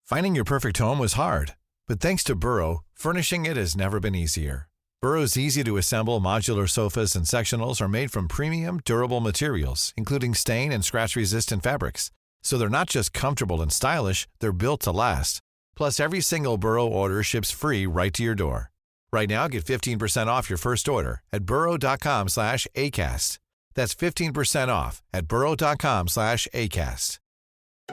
Finding your perfect home was hard, but thanks to Burrow, furnishing it has never been easier. Burrow's easy-to-assemble modular sofas and sectionals are made from premium, durable materials, including stain and scratch-resistant fabrics. So they're not just comfortable and stylish, they're built to last. Plus, every single Burrow order ships free right to your door. Right now, get 15% off your first order at burrow.com/ACAST. That's 15% off at burrow.com/ACAST.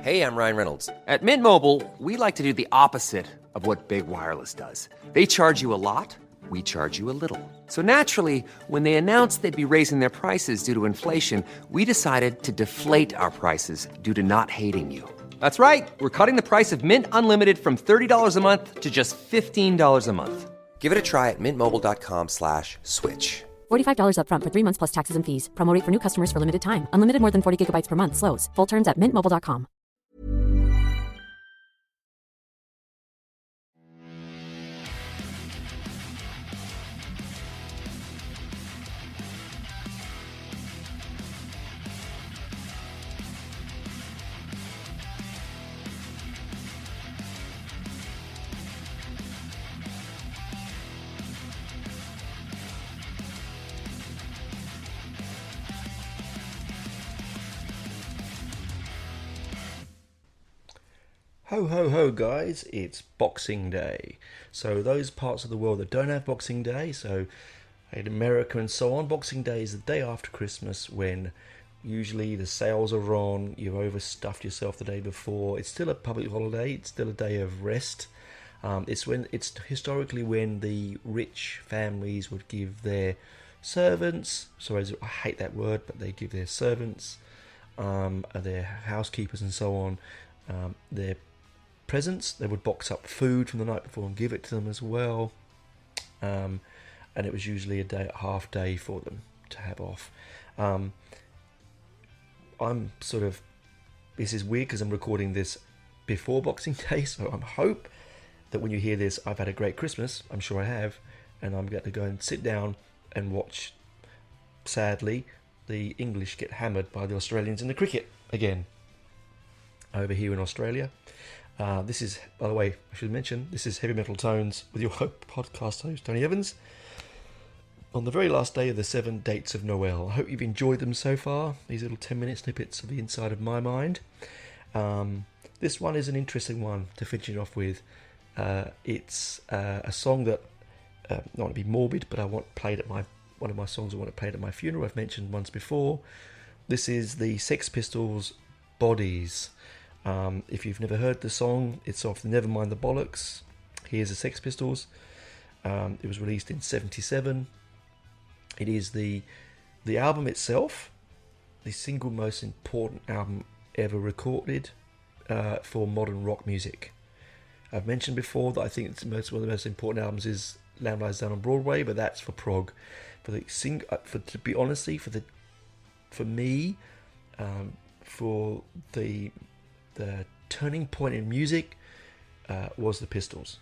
Hey, I'm Ryan Reynolds. At Mint Mobile, we like to do the opposite of what Big Wireless does. They charge you a lot, we charge you a little. So naturally, when they announced they'd be raising their prices due to inflation, we decided to deflate our prices due to not hating you. That's right. We're cutting the price of Mint Unlimited from $30 a month to just $15 a month. Give it a try at mintmobile.com/switch. $45 up front for 3 months plus taxes and fees. Promo rate for new customers for limited time. Unlimited more than 40 gigabytes per month. Slows full terms at mintmobile.com. Ho ho ho guys, it's Boxing Day. So those parts of the world that don't have Boxing Day, so in America and so on, Boxing Day is the day after Christmas when usually the sales are on, you've overstuffed yourself the day before. It's still a public holiday, it's still a day of rest. It's historically when the rich families would give their servants, I hate that word, but they give their servants, their housekeepers and so on, their presents. They would box up food from the night before and give it to them as well, and it was usually a half day for them to have off. This is weird because I'm recording this before Boxing Day, so I hope that when you hear this I've had a great Christmas. I'm sure I have, and I'm going to go and sit down and watch, sadly, the English get hammered by the Australians in the cricket again over here in Australia. This is, by the way, I should mention, this is Heavy Metal Tones with your podcast host, Tony Evans, on the very last day of the 7 dates of Noel. I hope you've enjoyed them so far, these little 10-minute snippets of the inside of my mind. This one is an interesting one to finish it off with. It's a song that, not want to be morbid, but one of my songs I want to play at my funeral. I've mentioned once before. This is the Sex Pistols' Bodies. If you've never heard the song, it's off Nevermind the Bollocks. Here's the Sex Pistols. It was released in 1977. It is the album itself, the single most important album ever recorded for modern rock music. I've mentioned before that I think it's one of the most important albums is Lamb Lies Down on Broadway, but that's for prog. For me, the turning point in music was the Pistols.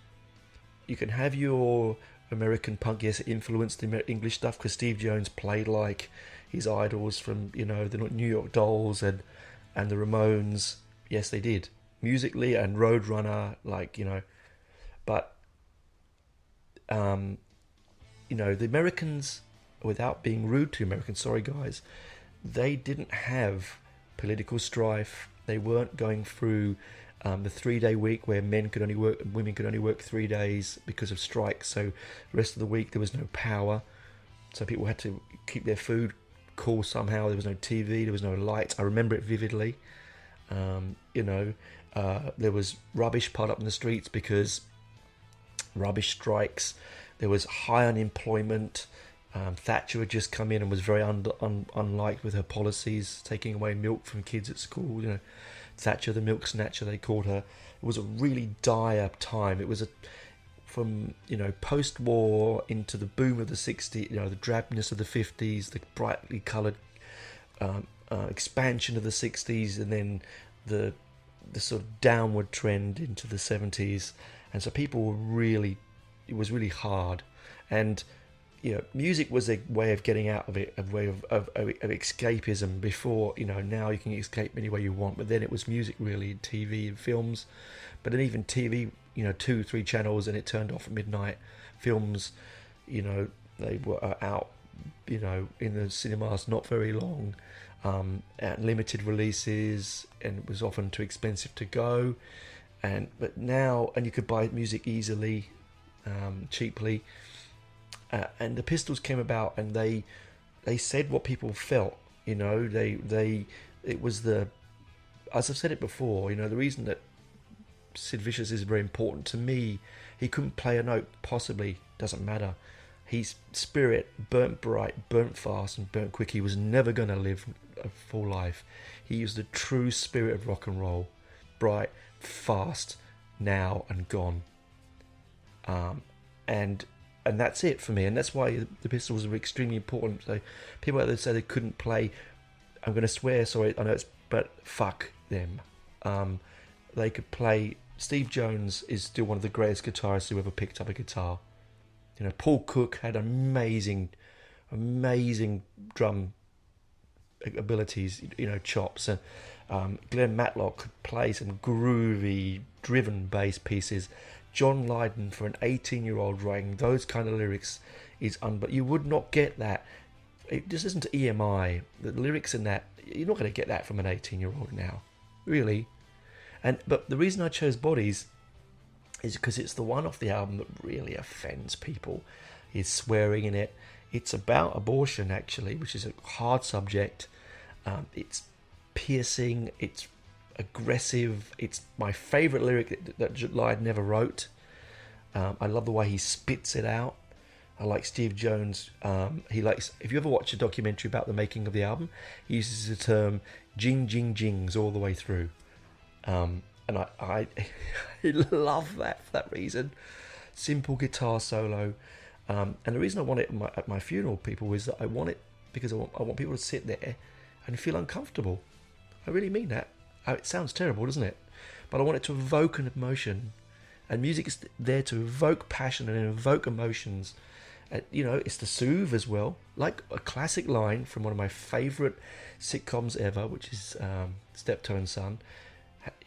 You can have your American punk, yes, it influenced the English stuff because Steve Jones played like his idols from, the New York Dolls and the Ramones. Yes, they did. Musically and Roadrunner, but the Americans, without being rude to Americans, sorry guys, they didn't have political strife. They weren't going through the 3-day week where men could only work and women could only work 3 days because of strikes. So the rest of the week there was no power. So people had to keep their food cool somehow. There was no TV, there was no lights. I remember it vividly. There was rubbish piled up in the streets because rubbish strikes. There was high unemployment. Thatcher had just come in and was very unliked with her policies, taking away milk from kids at school. Thatcher, the milk snatcher, they called her. It was a really dire time. It was from post-war into the boom of the 60s, the drabness of the 50s, the brightly coloured expansion of the 60s, and then the sort of downward trend into the 70s. And so people were it was really hard. And music was a way of getting out of it, a way of escapism before, now you can escape any way you want, but then it was music really, TV and films. But then even TV, 2-3 channels, and it turned off at midnight. Films, they were out, in the cinemas not very long, at limited releases, and it was often too expensive to go. But now, and you could buy music easily, cheaply. And the Pistols came about, and they said what people felt. It was as I've said it before, the reason that Sid Vicious is very important to me. He couldn't play a note, possibly, doesn't matter. His spirit burnt bright, burnt fast, and burnt quick. He was never going to live a full life. He was the true spirit of rock and roll. Bright, fast, now and gone. And that's it for me. And that's why the Pistols were extremely important. So people out there say they couldn't play, I'm going to swear, sorry, I know but fuck them. They could play. Steve Jones is still one of the greatest guitarists who ever picked up a guitar. Paul Cook had amazing drum abilities, chops. And Glenn Matlock could play some groovy, driven bass pieces. John Lydon, for an 18-year-old, writing those kind of lyrics is but you would not get that. This isn't EMI. The lyrics in that, you're not going to get that from an 18-year-old now, really. But the reason I chose Bodies is because it's the one off the album that really offends people. He's swearing in it. It's about abortion, actually, which is a hard subject. It's piercing. It's aggressive. It's my favourite lyric that Lyd never wrote. I love the way he spits it out. I like Steve Jones. If you ever watch a documentary about the making of the album, he uses the term jing, jing, jings all the way through. And I love that for that reason. Simple guitar solo. And the reason I want it at my funeral, people, is that I want it because I want people to sit there and feel uncomfortable. I really mean that. It sounds terrible, doesn't it? But I want it to evoke an emotion. And music is there to evoke passion and evoke emotions. It's to soothe as well. Like a classic line from one of my favourite sitcoms ever, which is Steptoe and Son.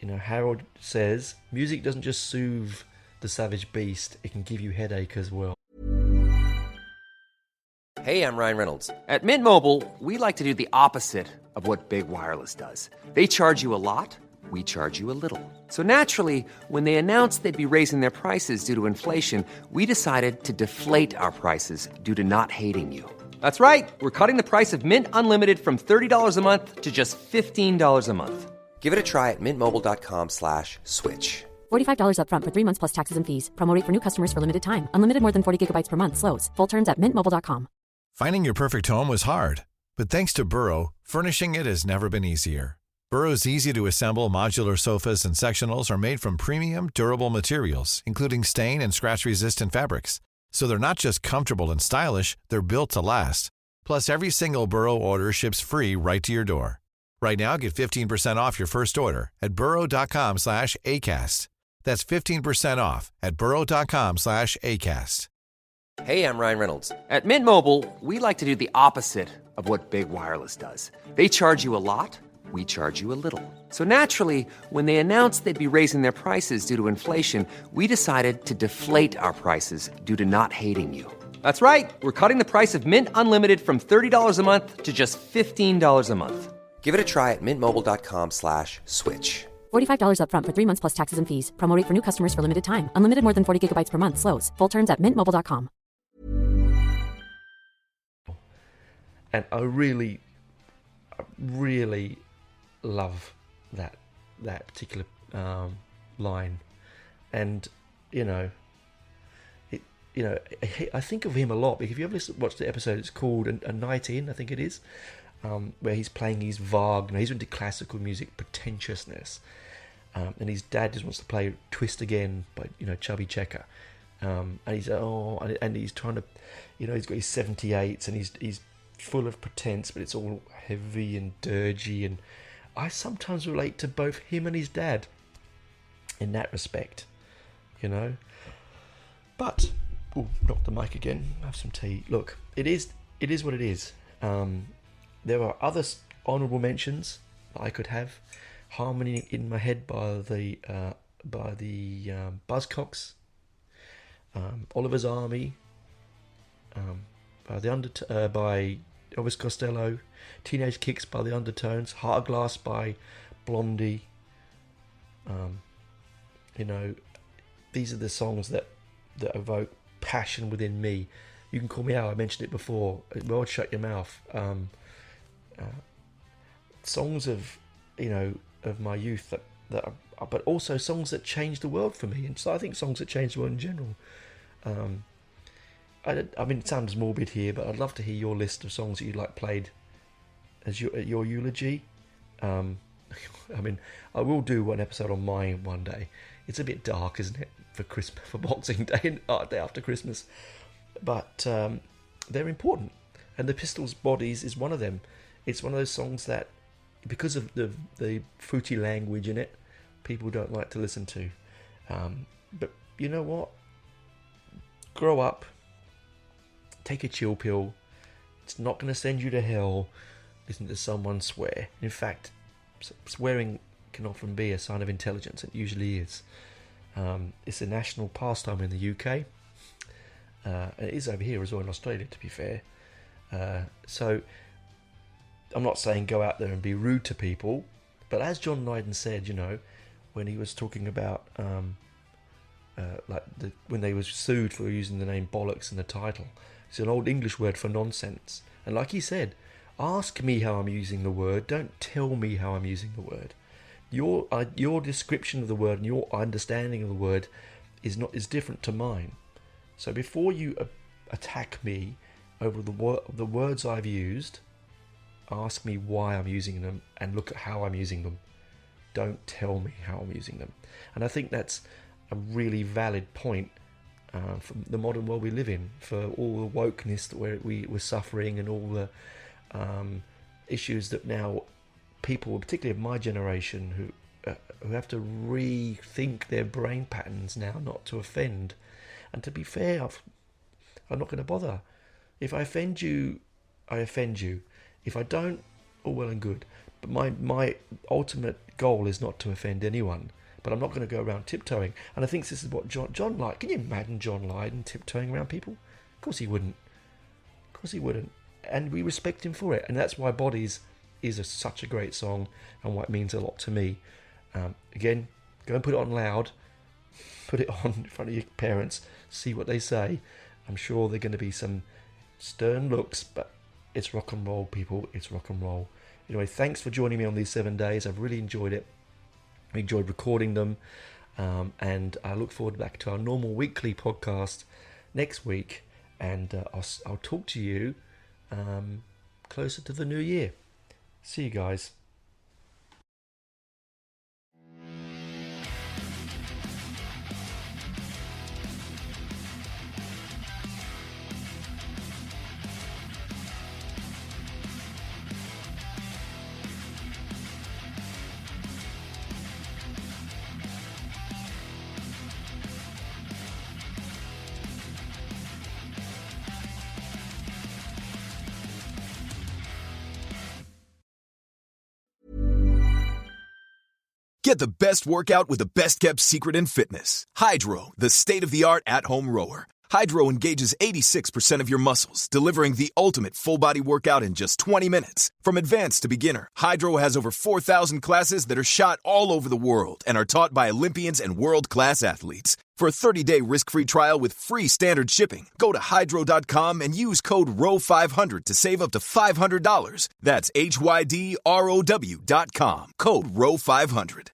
Harold says, music doesn't just soothe the savage beast, it can give you headache as well. Hey, I'm Ryan Reynolds. At Mint Mobile, we like to do the opposite of what Big Wireless does. They charge you a lot, we charge you a little. So naturally, when they announced they'd be raising their prices due to inflation, we decided to deflate our prices due to not hating you. That's right. We're cutting the price of Mint Unlimited from $30 a month to just $15 a month. Give it a try at mintmobile.com/switch. $45 upfront for 3 months plus taxes and fees. Promo rate for new customers for limited time. Unlimited more than 40 gigabytes per month slows. Full terms at mintmobile.com. Finding your perfect home was hard, but thanks to Burrow, furnishing it has never been easier. Burrow's easy-to-assemble modular sofas and sectionals are made from premium, durable materials, including stain and scratch-resistant fabrics. So they're not just comfortable and stylish, they're built to last. Plus, every single Burrow order ships free right to your door. Right now, get 15% off your first order at burrow.com/ACAST. That's 15% off at burrow.com/ACAST. Hey, I'm Ryan Reynolds. At Mint Mobile, we like to do the opposite of what Big Wireless does. They charge you a lot, we charge you a little. So naturally, when they announced they'd be raising their prices due to inflation, we decided to deflate our prices due to not hating you. That's right. We're cutting the price of Mint Unlimited from $30 a month to just $15 a month. Give it a try at mintmobile.com/switch. $45 upfront for 3 months plus taxes and fees. Promo rate for new customers for limited time. Unlimited more than 40 gigabytes per month slows. Full terms at mintmobile.com. And I really love that particular line. And I think of him a lot because if you ever watched the episode, it's called A Night In, I think it is. Where he's playing his Wagner. He's into classical music pretentiousness, and his dad just wants to play Twist Again by Chubby Checker, and he's and he's trying to, he's got his 78s and he's full of pretense, but it's all heavy and dirgy, and I sometimes relate to both him and his dad in that respect, But knock the mic again. Have some tea. Look, it is what it is. There are other honourable mentions that I could have. Harmony in My Head by the by the Buzzcocks, Oliver's Army, by Elvis Costello, Teenage Kicks by the Undertones, Heart of Glass by Blondie. These are the songs that evoke passion within me. You can call me out. I mentioned it before. Well, shut your mouth. Songs of my youth that are, but also songs that changed the world for me. And so I think songs that changed the world in general. I mean, it sounds morbid here, but I'd love to hear your list of songs that you like played as your eulogy. I mean, I will do an episode on mine one day. It's a bit dark, isn't it, for Christmas, for Boxing Day, day after Christmas. But they're important, and the Pistols' Bodies is one of them. It's one of those songs that, because of the fruity language in it, people don't like to listen to. But you know what? Grow up. Take a chill pill. It's not going to send you to hell. Listen to someone swear. In fact, swearing can often be a sign of intelligence. It usually is. It's a national pastime in the UK. It is over here as well in Australia, to be fair. So I'm not saying go out there and be rude to people, but as John Lydon said, when he was talking about when they were sued for using the name bollocks in the title, it's an old English word for nonsense. And like he said, ask me how I'm using the word. Don't tell me how I'm using the word. Your description of the word and your understanding of the word is different to mine. So before you attack me over the words I've used, ask me why I'm using them and look at how I'm using them. Don't tell me how I'm using them. And I think that's a really valid point for the modern world we live in, for all the wokeness that we're suffering, and all the issues that now people, particularly of my generation, who have to rethink their brain patterns now, not to offend. And to be fair, I'm not going to bother. If I offend you, I offend you. If I don't, all well and good. But my ultimate goal is not to offend anyone. But I'm not going to go around tiptoeing. And I think this is what John Lydon. Can you imagine John Lydon tiptoeing around people? Of course he wouldn't. Of course he wouldn't. And we respect him for it. And that's why Bodies is such a great song, and why it means a lot to me. Again, go and put it on loud. Put it on in front of your parents. See what they say. I'm sure there are going to be some stern looks, but it's rock and roll, people. It's rock and roll. Anyway, thanks for joining me on these 7 days. I've really enjoyed it. I enjoyed recording them, and I look forward back to our normal weekly podcast next week, and I'll talk to you closer to the new year. See you guys. Get the best workout with the best-kept secret in fitness. Hydro, the state-of-the-art at-home rower. Hydro engages 86% of your muscles, delivering the ultimate full-body workout in just 20 minutes. From advanced to beginner, Hydro has over 4,000 classes that are shot all over the world and are taught by Olympians and world-class athletes. For a 30-day risk-free trial with free standard shipping, go to Hydro.com and use code ROW500 to save up to $500. That's HYDROW.com, code ROW500.